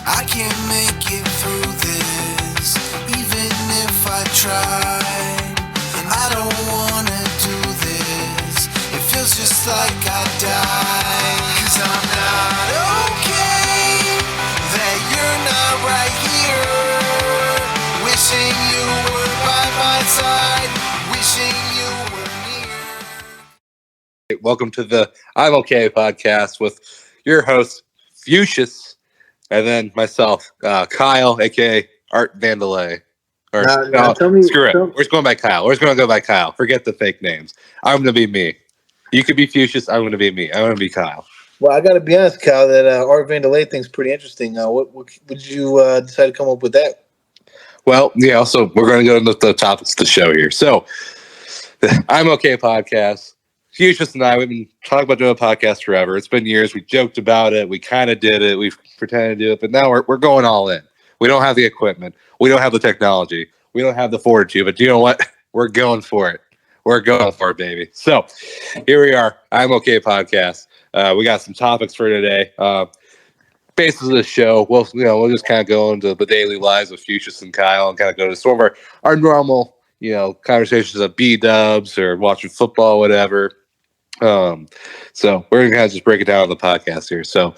I can't make it through this, even if I tried. And I don't wanna do this, it feels just like I died. 'Cause I'm not okay that you're not right here. Wishing you were by my side, wishing you were near. Welcome to the I'm Okay podcast with your host, Fucius, and then myself, Kyle, aka Art Vandelay. Or no, screw it. We're just going by Kyle. We're just going to go by Kyle. Forget the fake names. I'm going to be me. You could be Fucius. I'm going to be me. I'm going to be Kyle. Well, I got to be honest, Kyle, that Art Vandelay thing's pretty interesting. What did you decide to come up with that? Well, yeah, so we're going to go into the topics of the show here. So, the I'm Okay podcast. Fucius and I, we've been talking about doing a podcast forever. It's been years. We joked about it. We kind of did it. We've pretended to do it. But now we're going all in. We don't have the equipment. We don't have the technology. We don't have the fortitude. But you know what? We're going for it. We're going for it, baby. So here we are. I'm Okay podcast. We got some topics for today. Basis of the show, we'll just kind of go into the daily lives of Fucius and Kyle and kind of go to some of our normal, conversations of B-dubs or watching football, whatever. So we're gonna kind of just break it down on the podcast here. So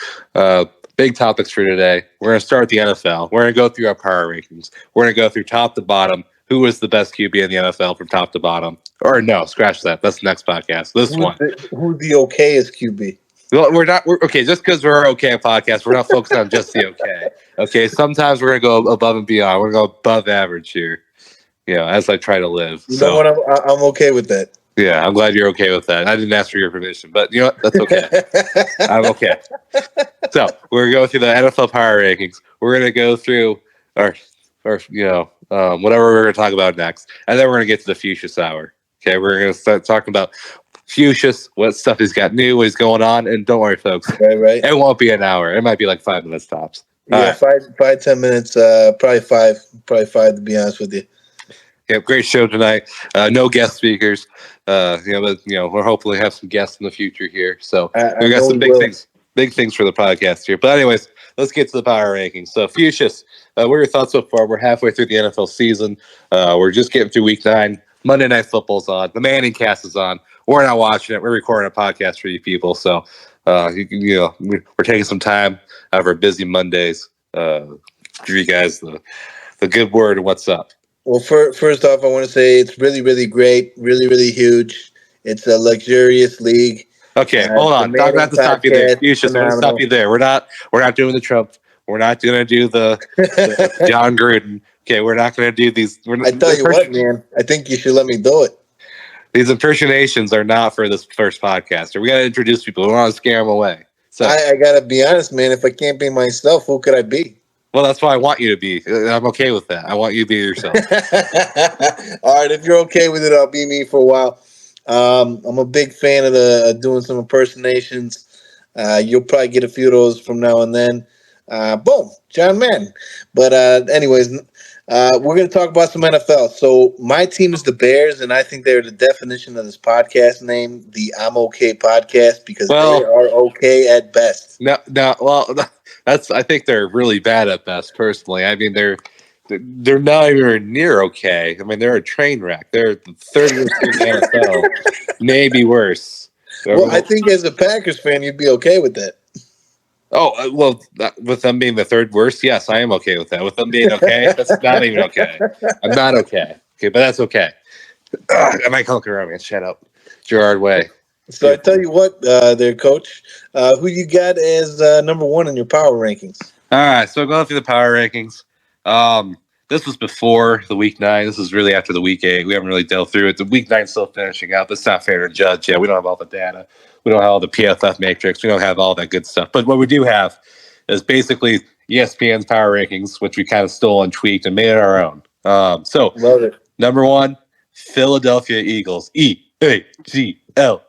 big topics for today. We're gonna start with the NFL. We're gonna go through our power rankings. We're gonna go through top to bottom. Who is the best QB in the NFL from top to bottom? Or no, scratch that. That's the next podcast. Who's the okayest QB? Well, we're okay. Just because we're okay podcast, we're not focused on just the okay. Okay, sometimes we're gonna go above and beyond. We're gonna go above average here. As I try to live. You know what? I'm okay with that. Yeah, I'm glad you're okay with that. I didn't ask for your permission, but you know what? That's okay. I'm okay. So we're gonna go through the NFL power rankings. We're gonna go through our whatever we're gonna talk about next, and then we're gonna get to the Fucius hour. Okay, we're gonna start talking about Fucius, what stuff he's got new, what he's going on, and don't worry, folks. Right. It won't be an hour. It might be like 5 minutes tops. Yeah, right. 10 minutes. Probably five to be honest with you. Yeah, great show tonight. No guest speakers. But we'll hopefully have some guests in the future here. So we got some big things for the podcast here. But anyways, let's get to the power rankings. So Fucius, what are your thoughts so far? We're halfway through the NFL season. We're just getting through week 9. Monday Night Football's on. The Manning cast is on. We're not watching it. We're recording a podcast for you people. So we're taking some time out of our busy Mondays. Give you guys the good word and what's up. Well, first off, I want to say it's really, really great, really, really huge. It's a luxurious league. Okay, hold on. I'm not to stop you there. You should stop you there. We're not doing the Trump. We're not going to do the John Gruden. Okay, we're not going to do these. I tell you what, man. I think you should let me do it. These impersonations are not for this first podcast. We got to introduce people. We don't want to scare them away. So I got to be honest, man. If I can't be myself, who could I be? Well, that's why I want you to be. I'm okay with that. I want you to be yourself. All right, if you're okay with it, I'll be me for a while. I'm a big fan of doing some impersonations. You'll probably get a few of those from now and then. Boom, John Madden. But anyways, we're going to talk about some NFL. So my team is the Bears, and I think they're the definition of this podcast name, the I'm Okay podcast, because they are okay at best. I think they're really bad at best, personally. I mean, they're not even near okay. I mean, they're a train wreck. They're the third worst team in the NFL, maybe worse. Well, I think as a Packers fan, you'd be okay with that. Oh, well, with them being the third worst, yes, I am okay with that. With them being okay, that's not even okay. I'm not okay. Okay, but that's okay. I might call around, man. Shut up. Gerard Way. So I tell you what, their coach, who you got as number one in your power rankings? All right, so going through the power rankings. This was before the week 9. This is really after the week 8. We haven't really delved through it. The week 9 still finishing up. It's not fair to judge. Yeah, we don't have all the data. We don't have all the PFF matrix. We don't have all that good stuff. But what we do have is basically ESPN's power rankings, which we kind of stole and tweaked and made it our own. So love it. Number 1, Philadelphia Eagles. EAGLES.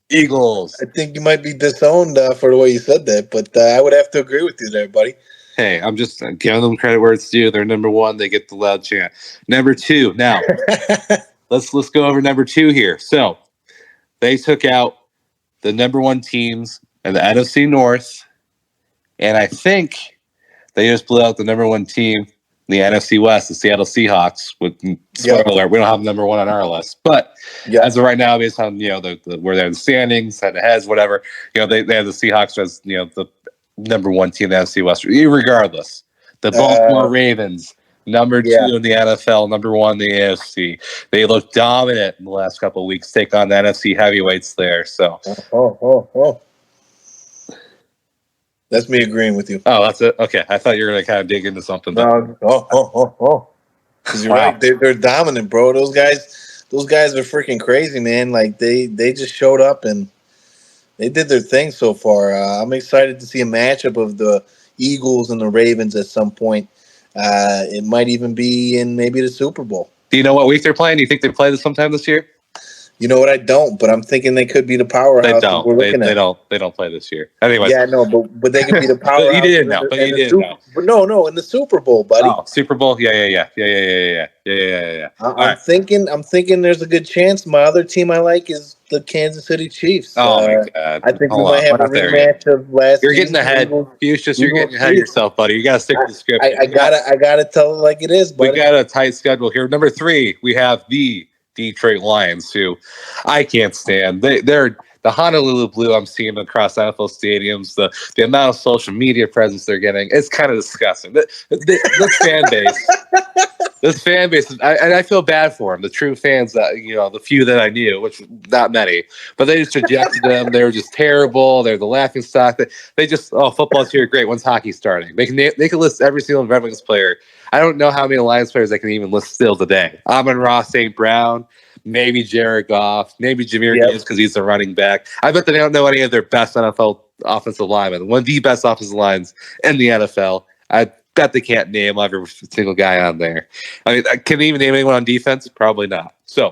Eagles. I think you might be disowned for the way you said that, but I would have to agree with you there, buddy. Hey, I'm just giving them credit where it's due. They're number 1. They get the loud chant. Number 2. Now, let's go over number 2 here. So they took out the number 1 teams in the NFC North, and I think They just blew out the number one team in the NFC West, the Seattle Seahawks. With spoiler alert, we don't have number one on our list, but as of right now, based on where they're in the standings, head to heads, whatever, they have the Seahawks as the number one team in the NFC West. Regardless, the Baltimore Ravens, number 2 in the NFL, number 1 in the AFC. They look dominant in the last couple of weeks, take on the NFC heavyweights there. So, that's me agreeing with you. Oh, that's it. Okay, I thought you were going to kind of dig into something. Because you're right, they're dominant, bro. Those guys are freaking crazy, man. Like they just showed up and they did their thing so far. I'm excited to see a matchup of the Eagles and the Ravens at some point. It might even be in maybe the Super Bowl. Do you know what week they're playing? Do you think they play this sometime this year? You know what? I don't, but I'm thinking they could be the powerhouse. They don't. They don't play this year. Anyway. Yeah, no, but they could be the powerhouse. You didn't know. But you didn't know. But no, in the Super Bowl, buddy. Oh, Super Bowl. Yeah. I'm thinking there's a good chance. My other team I like is the Kansas City Chiefs. Oh my God! I think we might have a rematch of last. You're getting ahead. Fucius, you're getting ahead of yourself, buddy. You got to stick to the script. I gotta tell it like it is, buddy. We got a tight schedule here. Number 3, we have the Detroit Lions, who I can't stand. They're the Honolulu Blue I'm seeing across NFL stadiums, the amount of social media presence they're getting, it's kind of disgusting. This fan base, I feel bad for them. The true fans that, the few that I knew, which not many, but they just rejected them. They were just terrible. They're the laughing stock. They just, football's here, great. When's hockey starting? They can list every single Red Wings player. I don't know how many Lions players I can even list still today. Amon-Ra St. Brown, maybe Jared Goff, maybe Jameer Gibbs because he's the running back. I bet they don't know any of their best NFL offensive linemen. One of the best offensive lines in the NFL. I bet they can't name every single guy on there. I mean, can they even name anyone on defense? Probably not. So,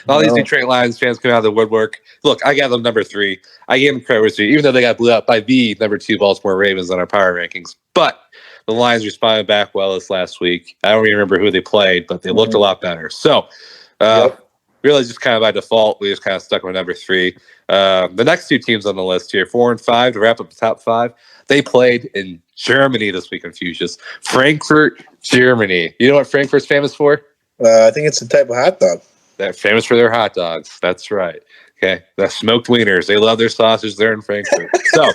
all these Detroit Lions fans come out of the woodwork. Look, I got them number 3. I gave them credit, even though they got blew out by the number 2 Baltimore Ravens on our power rankings. But the Lions responded back well this last week. I don't even remember who they played, but they looked a lot better. So, really just kind of by default, we just kind of stuck with number 3. The next 2 teams on the list here, 4 and 5, to wrap up the top 5, they played in Germany this week in Fucius. Frankfurt, Germany. You know what Frankfurt's famous for? I think it's a type of hot dog. They're famous for their hot dogs. That's right. Okay. The smoked wieners. They love their sausage there in Frankfurt. So,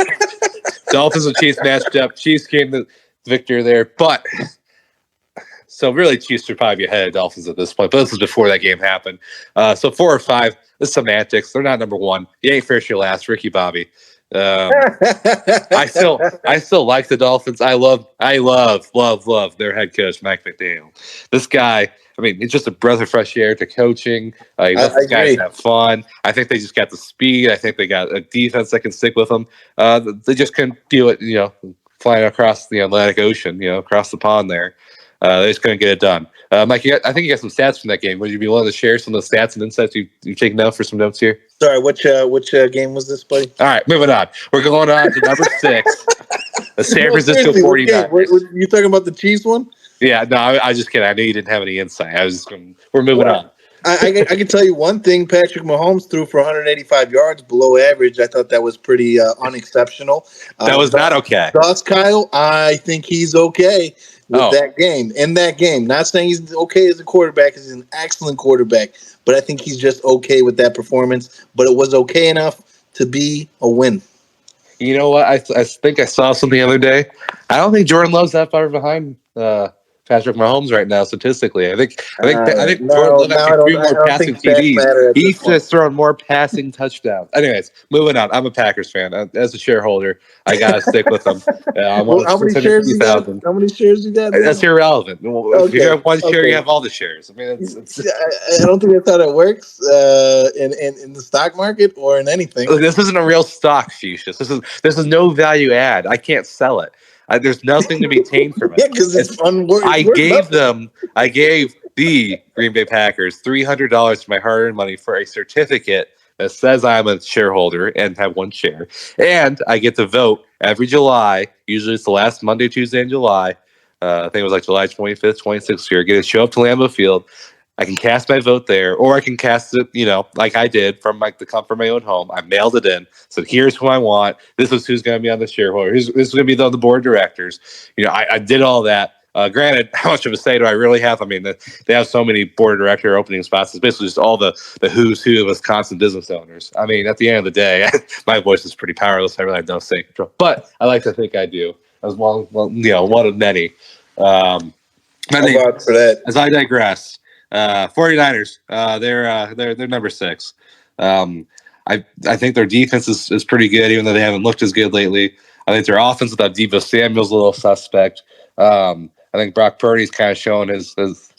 Dolphins and Chiefs matched up. Chiefs came the victor there. But, so really, Chiefs are probably ahead of Dolphins at this point. But this was before that game happened. So 4 or 5, the semantics. They're not number 1. You ain't first, you're last. Ricky Bobby. I still like the Dolphins. I love their head coach, Mike McDaniel. This guy, I mean, it's just a breath of fresh air to coaching. He lets the guys have fun. I think they just got the speed. I think they got a defense that can stick with them. They just couldn't do it, flying across the Atlantic Ocean, across the pond there. They just couldn't get it done. Mike, I think you got some stats from that game. Would you be willing to share some of the stats and insights you've taken down for some notes here? Sorry, which game was this, buddy? All right, moving on. We're going on to number 6, the San Francisco 49ers. You talking about the Chiefs one? Yeah, no, I was just kidding. I knew you didn't have any insight. We're moving on. I can tell you one thing. Patrick Mahomes threw for 185 yards, below average. I thought that was pretty unexceptional. That was not okay. Thus, Kyle, I think he's okay with that game. In that game, not saying he's okay as a quarterback, because he's an excellent quarterback, but I think he's just okay with that performance. But it was okay enough to be a win. You know what? I think I saw something the other day. I don't think Jordan Love's that far behind Patrick Mahomes right now statistically. I think Jordan Love actually threw more passing TDs. He's just thrown more passing touchdowns. Anyways, moving on. I'm a Packers fan. As a shareholder, I gotta stick with them. How many shares you got? How many shares you got? That's irrelevant. If you have one share, you have all the shares. I mean, I don't think that's how that works in the stock market or in anything. This isn't a real stock, Fucius. This is no value add. I can't sell it. There's nothing to be tamed from it. Yeah, because it's unworth. I gave the Green Bay Packers $300 for my hard-earned money for a certificate that says I'm a shareholder and have one share, and I get to vote every July. Usually, it's the last Monday, Tuesday in July. I think it was like July 25th, 26th year. I get to show up to Lambeau Field. I can cast my vote there, or I can cast it, like I did from the comfort of my own home. I mailed it in. So here's who I want. This is who's going to be on the shareholder. This is going to be on the board of directors. I did all that. Granted, how much of a say do I really have? I mean, they have so many board of director opening spots. It's basically just all the who's who of Wisconsin business owners. I mean, at the end of the day, my voice is pretty powerless. I really have no say control, but I like to think I do as well. One of many. For that. As I digress, 49ers, they're number 6. I think their defense is pretty good, even though they haven't looked as good lately. I think their offense without Deebo Samuel's a little suspect. I think Brock Purdy's kind of showing his this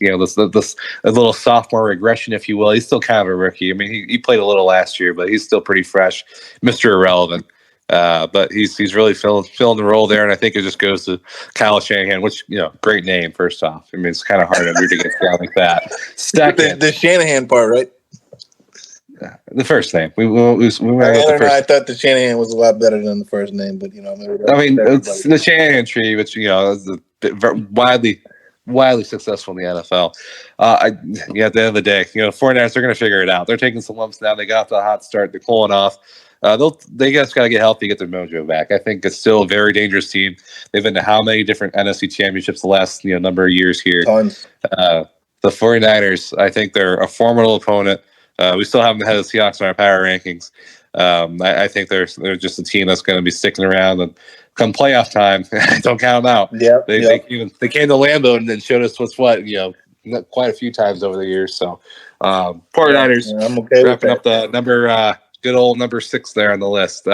little sophomore regression, if you will. He's still kind of a rookie. I mean, he played a little last year, but he's still pretty fresh, Mr. Irrelevant. But he's really filling the role there, and I think it just goes to Kyle Shanahan, which great name. First off, I mean it's kind of hard to root against a guy like that. Second, the Shanahan part, right? The first name. We went with the first. I thought the Shanahan was a lot better than the first name, but I mean, it's the Shanahan tree, which is widely successful in the NFL. At the end of the day, 49ers, they're going to figure it out. They're taking some lumps now. They got off to a hot start. They're cooling off. They just got to get healthy, get their mojo back. I think it's still a very dangerous team. They've been to how many different NFC championships the last number of years here. Tons. The 49ers, I think they're a formidable opponent. We still haven't had the Seahawks in our power rankings. I think they're just a team that's going to be sticking around, and come playoff time, don't count them out. They came to Lambeau and then showed us what's what, quite a few times over the years. So 49ers, I'm okay wrapping with that. up the good old number 6 there on the list.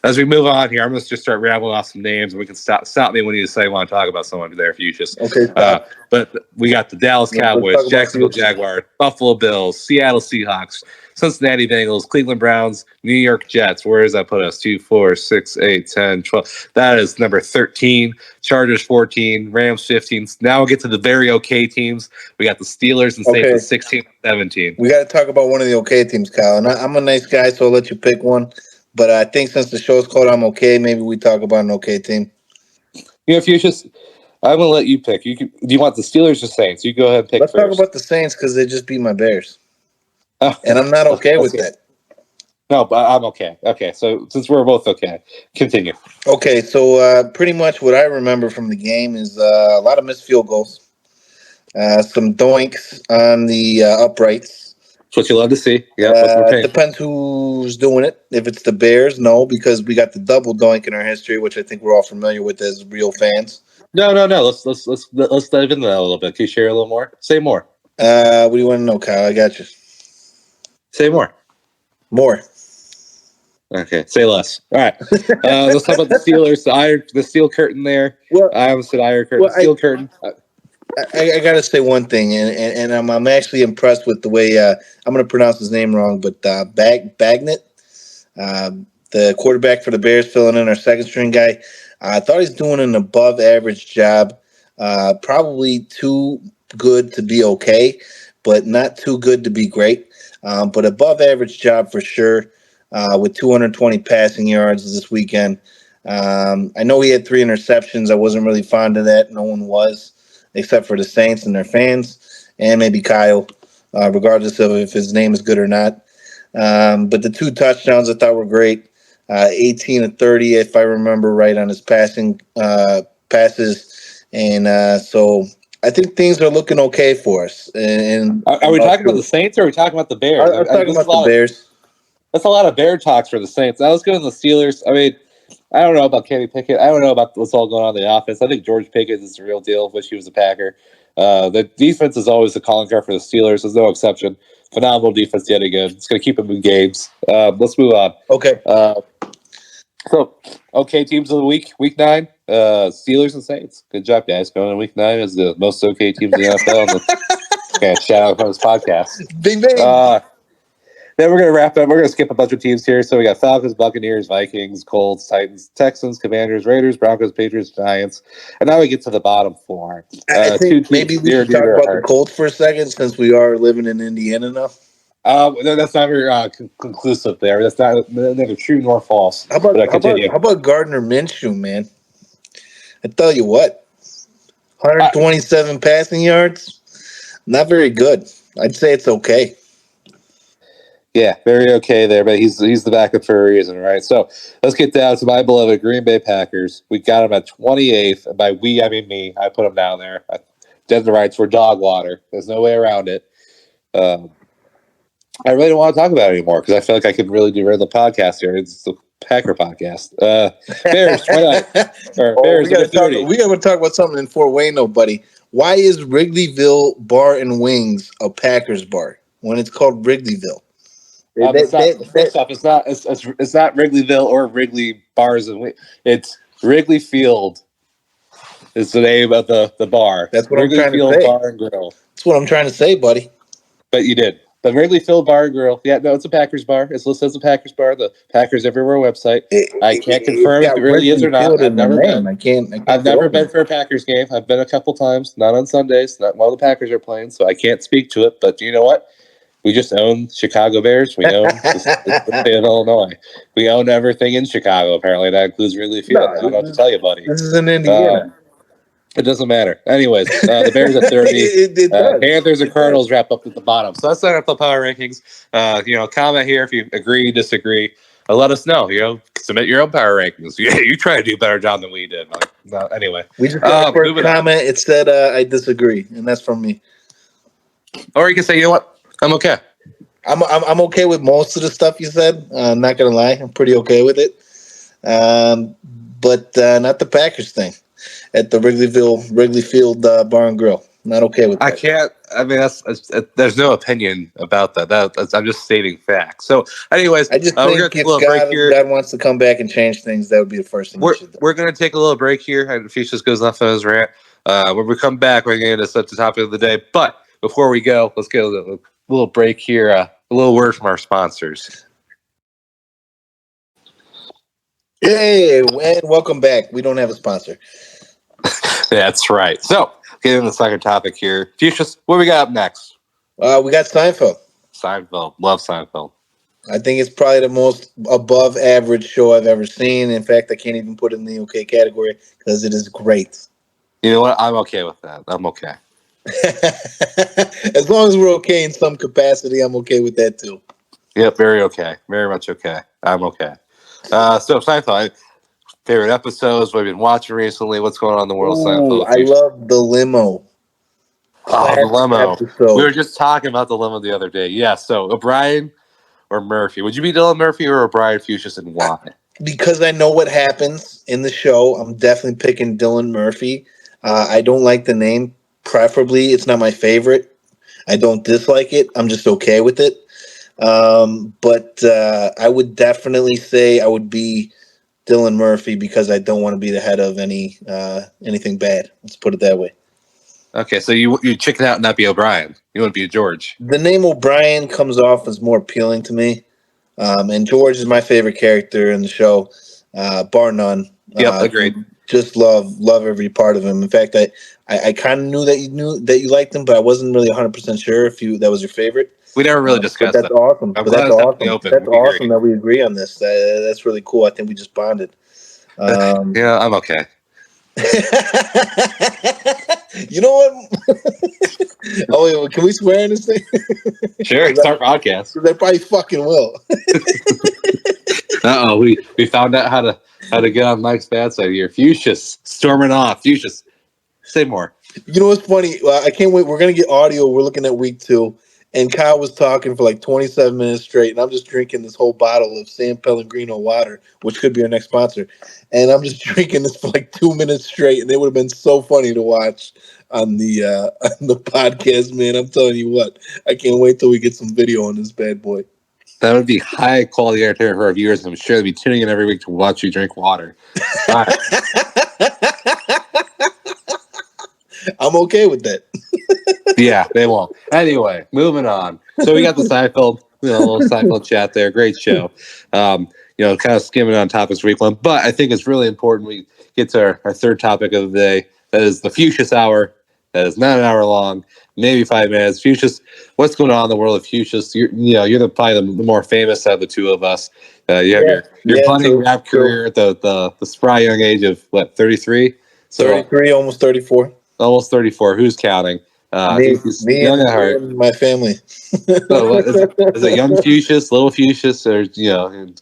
As we move on here, I'm going to just start rambling off some names, and we can stop me when you say you want to talk about someone there, Fucius. Okay. But we got the Dallas Cowboys, Jacksonville Jaguars, Buffalo Bills, Seattle Seahawks, Cincinnati Bengals, Cleveland Browns, New York Jets. Where does that put us? 2, 4, 6, 8, 10, 12. That is number 13. Chargers 14, Rams 15. Now we'll get to the very okay teams. We got the Steelers and Saints at 16 and 17. We got to talk about one of the okay teams, Kyle. And I'm a nice guy, so I'll let you pick one. But I think since the show's called I'm Okay, maybe we talk about an okay team. Fucius, I'm going to let you pick. Do you want the Steelers or Saints? You go ahead and pick Let's first. talk about the Saints because they just beat my Bears. Oh, and I'm not okay with that. No, but I'm okay. Okay, so since we're both okay, continue. Okay, so pretty much what I remember from the game is a lot of missed field goals, some doinks on the uprights. That's what you love to see. Yeah, it depends who's doing it. If it's the Bears, no, because we got the double doink in our history, which I think we're all familiar with as real fans. No. Let's dive into that a little bit. Can you share a little more? Say more. What do you want to know, Kyle? I got you. Say more. More. Okay, say less. All right. Let's talk about the Steelers. The steel curtain there. Well, I almost said iron curtain. Steel curtain. I got to say one thing, and I'm actually impressed with the way I'm going to pronounce his name wrong, but Bagnett, the quarterback for the Bears, filling in our second string guy. I thought he's doing an above average job. Probably too good to be okay, but not too good to be great. But above average job for sure. With 220 passing yards this weekend. I know he had 3 interceptions. I wasn't really fond of that. No one was, except for the Saints and their fans, and maybe Kyle, regardless of if his name is good or not. But the 2 touchdowns I thought were great. 18 of 30, if I remember right, on his passing passes. And so I think things are looking okay for us. And are we talking about the Saints or are we talking about the Bears? I'm talking about the Bears. That's a lot of Bear talks for the Saints. I was going to the Steelers. I mean, I don't know about Kenny Pickett. I don't know about what's all going on in the offense. I think George Pickett is the real deal. Wish he was a Packer. The defense is always the calling card for the Steelers. There's no exception. Phenomenal defense yet again. It's going to keep them in games. Let's move on. Okay. So, okay, teams of the week 9. Steelers and Saints. Good job, guys. Going in week 9 as the most okay teams in the NFL. Okay, shout out from this podcast. Bing bang. Then we're going to wrap up. We're going to skip a bunch of teams here. So we got Falcons, Buccaneers, Vikings, Colts, Titans, Texans, Commanders, Raiders, Broncos, Patriots, Giants. And now we get to the bottom 4. I think maybe we should talk about the Colts for a second since we are living in Indiana now. That's not very conclusive there. That's not neither true nor false. How about Gardner Minshew, man? I tell you what, 127 passing yards, not very good. I'd say it's okay. Yeah, very okay there, but he's the backup for a reason, right? So let's get down to my beloved Green Bay Packers. We got them at 28th, and by we I mean me. I put them down there. Dead the rights were dog water. There's no way around it. I really don't want to talk about it anymore because I feel like I could really derail the podcast here. It's the Packer podcast. Bears 29, or Bears we gotta number 30. we gotta talk about something in Fort Wayne, though, buddy. Why is Wrigleyville Bar and Wings a Packers bar when it's called Wrigleyville? First off, it's not Wrigleyville or Wrigley Bars and it's Wrigley Field. Is the name of the bar. That's what Wrigley I'm trying Field to say. Bar and Grill. That's what I'm trying to say, buddy. But you did. The Wrigley Field Bar and Grill. Yeah, no, it's a Packers bar. It's listed as a Packers bar. The Packers Everywhere website. I can't confirm if it really is or not. I've never been. I've never been for a Packers game. I've been a couple times, not on Sundays, not while the Packers are playing, so I can't speak to it. But you know what? We just own Chicago Bears. We own the state of Illinois. We own everything in Chicago, apparently. That includes Wrigley Field. I don't know what to tell you, buddy. This is in Indiana. It doesn't matter. Anyways, the Bears at 30. It does. Panthers and Cardinals wrap up at the bottom. So that's the power rankings. Comment here if you agree, disagree. Let us know. Submit your own power rankings. You try to do a better job than we did. Anyway. We just got a first comment. It said I disagree, and that's from me. Or you can say, you know what? I'm okay. I'm okay with most of the stuff you said. I'm not gonna lie, I'm pretty okay with it. But not the Packers thing at the Wrigley Field Bar and Grill. Not okay with that. I can't. I mean, there's no opinion about that. I'm just stating facts. So, anyways, I just think if God wants to come back and change things, that would be the first thing. We're going to take a little break here, and Fucius goes off on his rant. When we come back, we're going to set the topic of the day. But before we go, let's get a little break here. A little word from our sponsors. Hey, and welcome back. We don't have a sponsor. That's right. So, getting the second topic here. Fucius, what we got up next? We got Seinfeld. Seinfeld. Love Seinfeld. I think it's probably the most above average show I've ever seen. In fact, I can't even put it in the okay category because it is great. You know what? I'm okay with that. I'm okay. As long as we're okay in some capacity, I'm okay with that too. Yep, very okay. Very much okay. I'm okay. So Seinfeld, favorite episodes, what have you been watching recently? What's going on in the world of Seinfeld? I love the limo. Oh, the limo. Episode. We were just talking about the limo the other day. Yeah, so O'Brien or Murphy? Would you be Dylan Murphy or O'Brien Fucius, and why? Because I know what happens in the show, I'm definitely picking Dylan Murphy. I don't like the name. Preferably, it's not my favorite. I don't dislike it. I'm just okay with it. But I would definitely say I would be Dylan Murphy because I don't want to be the head of anything bad. Let's put it that way. Okay, so you chicken out and not be O'Brien. You want to be a George. The name O'Brien comes off as more appealing to me. And George is my favorite character in the show, bar none. Yep, agreed. Just love every part of him. In fact, I kind of knew that you liked him, but I wasn't really 100% sure if that was your favorite. We never really discussed that. That's awesome. That's awesome. That's awesome that we agree on this. That's really cool. I think we just bonded. Yeah, I'm okay. You know what? Oh, wait, can we swear in this thing? Sure, it's our podcast. They probably fucking will. We found out how to get on Mike's bad side here. Fucius storming off. Fucius, say more. You know what's funny? I can't wait. We're gonna get audio. We're looking at week 2, and Kyle was talking for like 27 minutes straight, and I'm just drinking this whole bottle of San Pellegrino water, which could be our next sponsor. And I'm just drinking this for like 2 minutes straight, and it would have been so funny to watch on the podcast, man. I'm telling you what, I can't wait till we get some video on this bad boy. That would be high quality entertainment for our viewers. I'm sure they'll be tuning in every week to watch you drink water. I'm okay with that. Yeah, they won't. Anyway, moving on. So we got the Seinfeld, little Seinfeld chat there. Great show. Kind of skimming on topics for week 1. But I think it's really important we get to our third topic of the day. That is the Fucius Hour. That is not an hour long, maybe 5 minutes. Fucius, what's going on in the world of Fucius? You're probably the more famous out of the two of us. You have your budding rap career at the spry young age of, what, 33? So, 33, almost 34. Almost 34. Who's counting? I think he's young at me heart. and my family. So is it young Fucius, little Fucius, or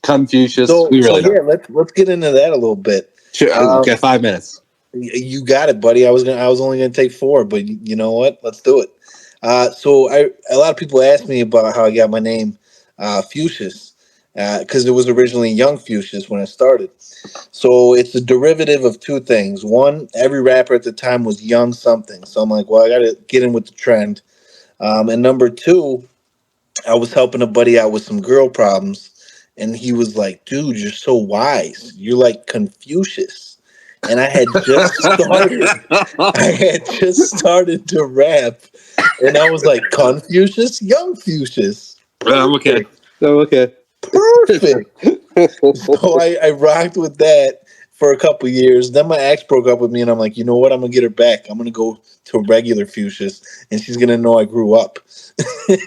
Confucius? We So really don't. yeah, let's get into that a little bit. Sure, Um, got 5 minutes. you got it, buddy. I was only gonna take four, but you know what? Let's do it. So a lot of people ask me about how I got my name, Fucius, because it was originally Young Fucius when I started. So it's a derivative of two things. One, every rapper at the time was young something. So I'm like, well, I got to get in with the trend. And number two, I was helping a buddy out with some girl problems, and he was like, "Dude, you're so wise. You're like Confucius." And I had just started. I had just started to rap, and I was like, "Confucius, young Fucius, I'm okay. perfect, I'm okay. perfect." So I rocked with that for a couple years. Then my ex broke up with me, and I'm like, you know what? I'm gonna get her back. I'm gonna go to regular Fuchsias, and she's gonna know I grew up.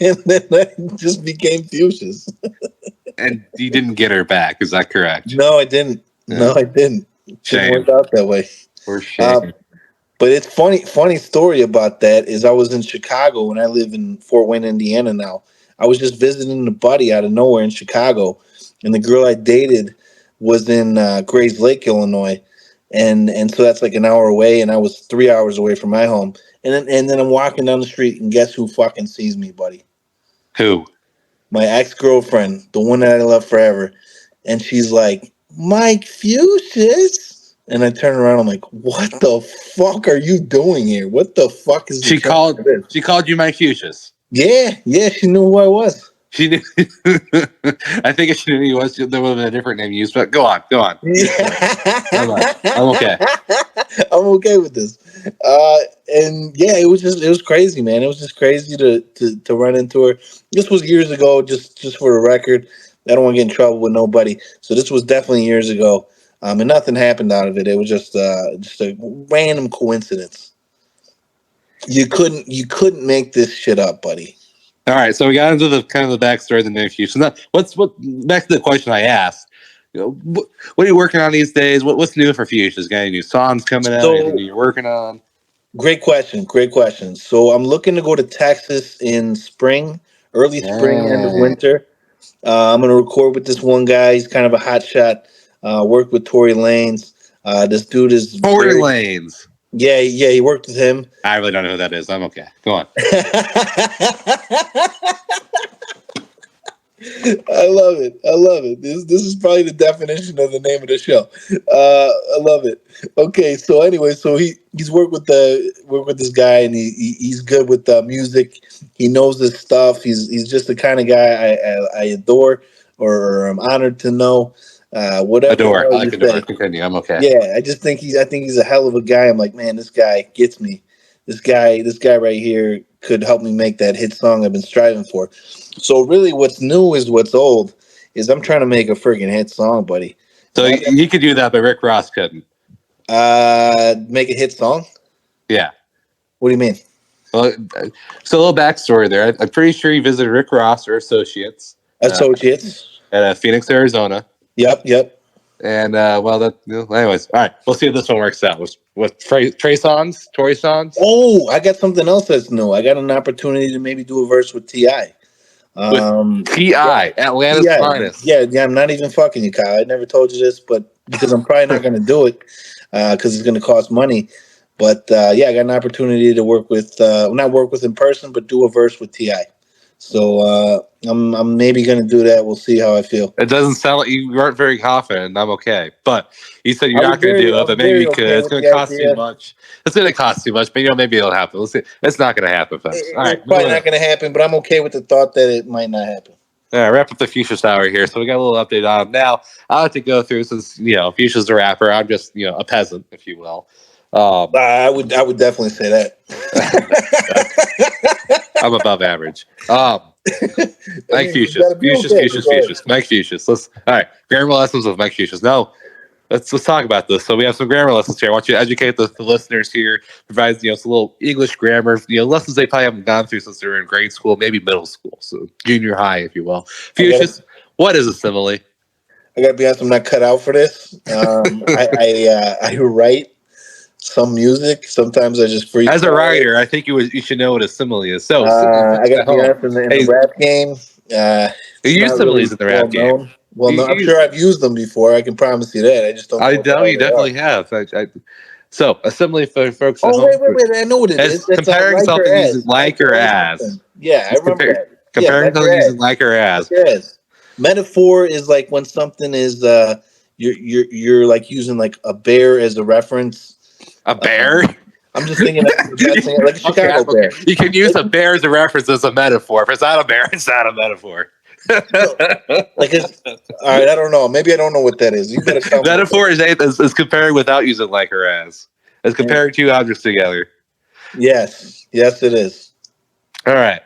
And then I just became Fuchsias. And you didn't get her back. Is that correct? No, I didn't. Yeah. No, I didn't. Didn't Shame. work out that way. For shame. But it's funny. Funny story about that is I was in Chicago, and I live in Fort Wayne, Indiana now. I was just visiting a buddy out of nowhere in Chicago, and the girl I dated was in Grays Lake, Illinois, and so that's like an hour away, and I was 3 hours away from my home. And then I'm walking down the street, and guess who fucking sees me, buddy? Who? My ex girlfriend, the one that I love forever, and she's like, "Mike Fuchs." And I turn around, I'm like, "What the fuck are you doing here? What the fuck is the She chance called. of this?" She called you Mike Fucius. Yeah, she knew who I was. She knew. I think if she knew who he was, there would have been a different name used. But go on. I'm okay. I'm okay with this. And yeah, it was crazy, man. It was just crazy to run into her. This was years ago, just for the record. I don't want to get in trouble with nobody. So this was definitely years ago. And nothing happened out of it. It was just a random coincidence. You couldn't make this shit up, buddy. All right, so we got into the kind of the backstory of the name Fuchs. Now, back to the question I asked? What are you working on these days? What's new for Fuchs? Got any new songs coming out? Anything you're working on? Great question. Great question. So I'm looking to go to Texas in spring, early spring, end of winter. I'm going to record with this one guy. He's kind of a hot shot. Worked with Tory Lanez. This dude is Tory Lanez. Yeah, he worked with him. I really don't know who that is. I'm okay. Go on. I love it. This is probably the definition of the name of the show. I love it. Okay, so anyway, so he's worked with this guy, and he's good with music. He knows his stuff. He's just the kind of guy I adore or I'm honored to know. Whatever. Adore. I like adore. Continue. I'm okay. Yeah, I think he's a hell of a guy. I'm like, man, this guy gets me. This guy right here could help me make that hit song I've been striving for. So really, what's new is what's old. Is I'm trying to make a freaking hit song, buddy. So you could do that, but Rick Ross couldn't. Make a hit song? Yeah. What do you mean? Well, so a little backstory there. I'm pretty sure you visited Rick Ross or Associates. Associates. At Phoenix, Arizona. Yep. And anyways, all right. We'll see if this one works out. With Tory songs. Oh, I got something else that's new. I got an opportunity to maybe do a verse with T.I. With T.I. Atlanta's finest. Yeah. I'm not even fucking you, Kyle. I never told you this, but because I'm probably not going to do it because it's going to cost money. But I got an opportunity to work with, not work with in person, but do a verse with T.I. So I'm maybe going to do that. We'll see how I feel. It doesn't sound like you weren't very confident. I'm okay. But you said you're not going to do it, but maybe you could. It's going to cost too much. It's going to cost too much, but maybe it'll happen. We'll see. It's not going to happen, folks. All right. It's probably not going to happen, but I'm okay with the thought that it might not happen. All right, wrap up the Fuchsia's hour here. So we got a little update on him. Now, I like to go through, since, Fuchsia's a rapper. I'm just, a peasant, if you will. I would definitely say that. I'm above average. Mike Fuchsias. Mike Fuchsias. All right. Grammar lessons with Mike Fuchsias. Now, let's talk about this. So we have some grammar lessons here. I want you to educate the listeners here. Provide some little English grammar, lessons they probably haven't gone through since they were in grade school, maybe middle school, so junior high, if you will. Fuchsias, what is a simile? I gotta be honest. I'm not cut out for this. I write some music. Sometimes I just freestyle. As a writer, I think you should know what a simile is. So, I got to be honest, in the rap game, you use similes in the rap game. Known. Well, no, I'm sure I've used them before. I can promise you that. I just don't know. I know you definitely have. So, a simile for folks at home. Wait. I know what it is. It's comparing like something or using like or as. Something. Yeah, I remember that. Comparing something using like or as. Metaphor is like when something is you're like using like a bear as a reference. A bear? I'm just thinking like a Chicago bear. You can use a bear as a reference as a metaphor. If it's not a bear, it's not a metaphor. All right, I don't know. Maybe I don't know what that is. You better tell me. Metaphor is comparing without using like or as. It's comparing two objects together. Yes, it is. All right.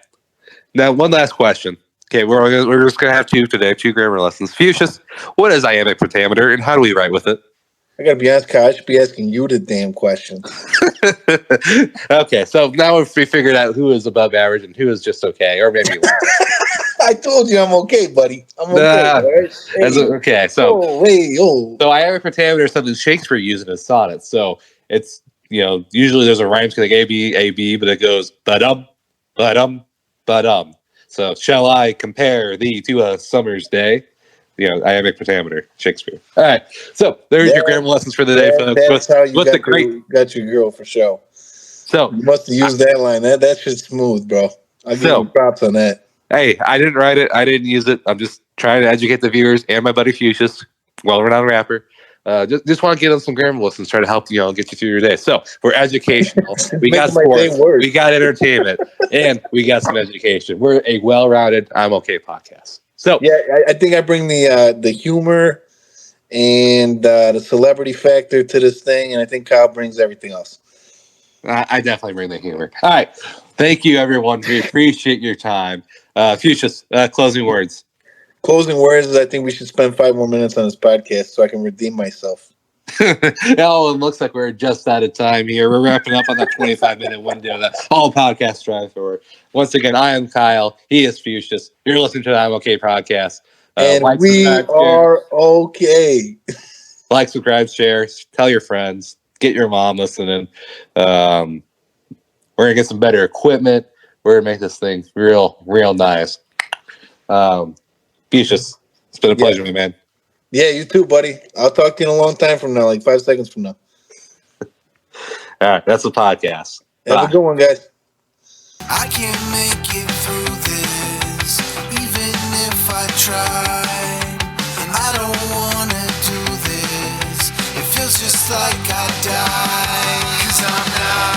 Now, one last question. Okay, we're just gonna have two grammar lessons. Fucius, what is iambic pentameter, and how do we write with it? I gotta be honest, Kyle. I should be asking you the damn question. Okay, so now we figured out who is above average and who is just okay, or maybe less. I told you I'm okay, buddy. I'm okay. Right? Okay, so So iambic pentameter is something Shakespeare used in his sonnets. So it's usually there's a rhyme scheme like A B, but it goes ba-dum, ba-dum, ba-dum. So shall I compare thee to a summer's day? Iambic pentameter, Shakespeare. All right, so there's your grammar lessons for the day, folks. That's how you got your girl for show. So you must have used that line. That shit's smooth, bro. I'll give you props on that. Hey, I didn't write it. I didn't use it. I'm just trying to educate the viewers and my buddy Fucius, well-renowned rapper. Just want to get on some grammar lessons, try to help get you through your day. So we're educational. We got sports, we got entertainment, and we got some education. We're a well-rounded I'm okay podcast. So yeah, I think I bring the humor and the celebrity factor to this thing, and I think Kyle brings everything else. I definitely bring the humor. All right, thank you, everyone. We appreciate your time. Fucius, closing words. Closing words is I think we should spend 5 more minutes on this podcast so I can redeem myself. It looks like we're just out of time here. We're wrapping up on that 25-minute window that all podcasts strive for. Once again, I am Kyle. He is Fucius. You're listening to the I'm Okay podcast. And we are okay. Like, subscribe, share, tell your friends, get your mom listening. We're going to get some better equipment. We're going to make this thing real nice. Fucius, it's been a pleasure, my man. Yeah, you too, buddy. I'll talk to you in a long time from now, like 5 seconds from now. All right, that's the podcast. Have a good one, guys. I can't make it through this, even if I tried. And I don't wanna do this. It feels just like I died. 'Cause I'm not